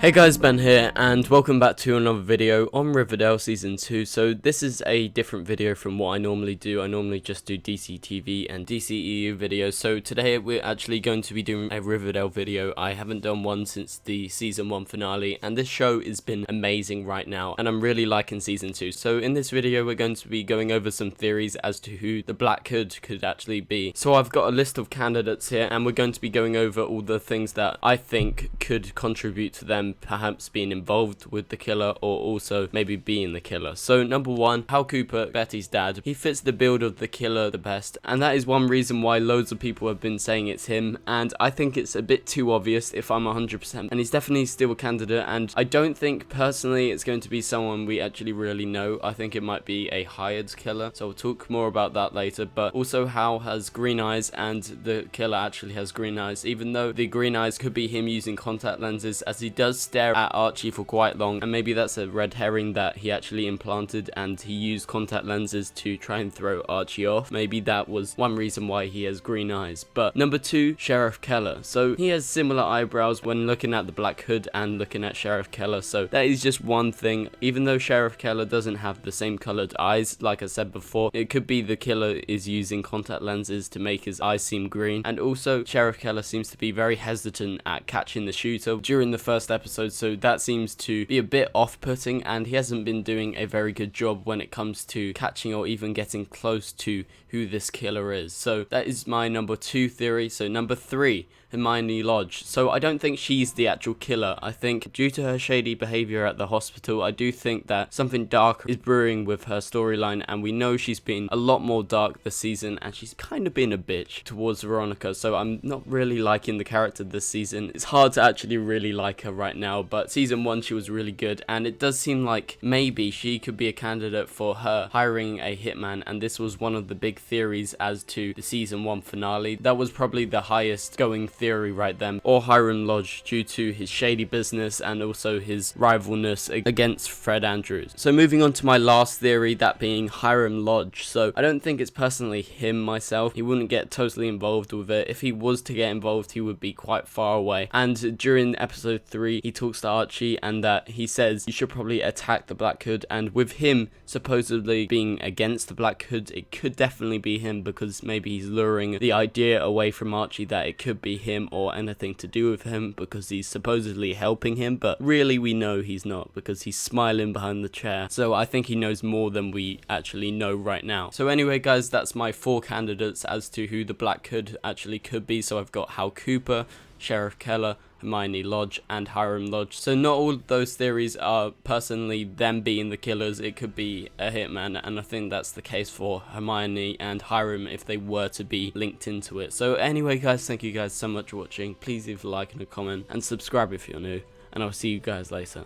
Hey guys, Ben here, and welcome back to another video on Riverdale Season 2. So this is a different video from what I normally do. I normally just do DC TV and DCEU videos. So today we're actually going to be doing a Riverdale video. I haven't done one since the Season 1 finale, and this show has been amazing right now, and I'm really liking Season 2. So in this video we're going to be going over some theories as to who the Black Hood could actually be. So I've got a list of candidates here, and we're going to be going over all the things that I think could contribute to them perhaps being involved with the killer, or also maybe being the killer. So number one, Hal Cooper, Betty's dad. He fits the build of the killer the best, and that is one reason why loads of people have been saying it's him, and I think it's a bit too obvious if I'm 100%, and he's definitely still a candidate, and I don't think personally it's going to be someone we actually really know. I think it might be a hired killer, so we'll talk more about that later. But also Hal has green eyes, and the killer actually has green eyes, even though the green eyes could be him using contact lenses, as he does stare at Archie for quite long, and maybe that's a red herring that he actually implanted and he used contact lenses to try and throw Archie off. Maybe that was one reason why he has green eyes. But number two, Sheriff Keller. So he has similar eyebrows when looking at the Black Hood and looking at Sheriff Keller, so that is just one thing. Even though Sheriff Keller doesn't have the same colored eyes, like I said before, it could be the killer is using contact lenses to make his eyes seem green. And also Sheriff Keller seems to be very hesitant at catching the shooter during the first episode, so that seems to be a bit off-putting, and he hasn't been doing a very good job when it comes to catching or even getting close to who this killer is. So that is my number two theory. So number three, Hermione Lodge. So I don't think she's the actual killer. I think due to her shady behavior at the hospital, I do think that something dark is brewing with her storyline, and we know she's been a lot more dark this season, and she's kind of been a bitch towards Veronica, so I'm not really liking the character this season. It's hard to actually really like her right now, but season 1 she was really good, and it does seem like maybe she could be a candidate for her hiring a hitman, and this was one of the big theories as to the season 1 finale. That was probably the highest going theory right then, or Hiram Lodge, due to his shady business and also his rivalness against Fred Andrews. So moving on to my last theory, that being Hiram Lodge. So I don't think it's personally him myself. He wouldn't get totally involved with it. If he was to get involved, he would be quite far away. And during episode 3 he talks to Archie, and that he says you should probably attack the Black Hood, and with him supposedly being against the Black Hood, it could definitely be him, because maybe he's luring the idea away from Archie that it could be him or anything to do with him, because he's supposedly helping him, but really we know he's not, because he's smiling behind the chair. So I think he knows more than we actually know right now. So anyway guys, that's my 4 candidates as to who the Black Hood actually could be. So I've got Hal Cooper, Sheriff Keller, Hermione Lodge, and Hiram Lodge. So not all those theories are personally them being the killers. It could be a hitman, and I think that's the case for Hermione and Hiram if they were to be linked into it. So anyway guys, thank you guys so much for watching. Please leave a like and a comment, and subscribe if you're new, and I'll see you guys later.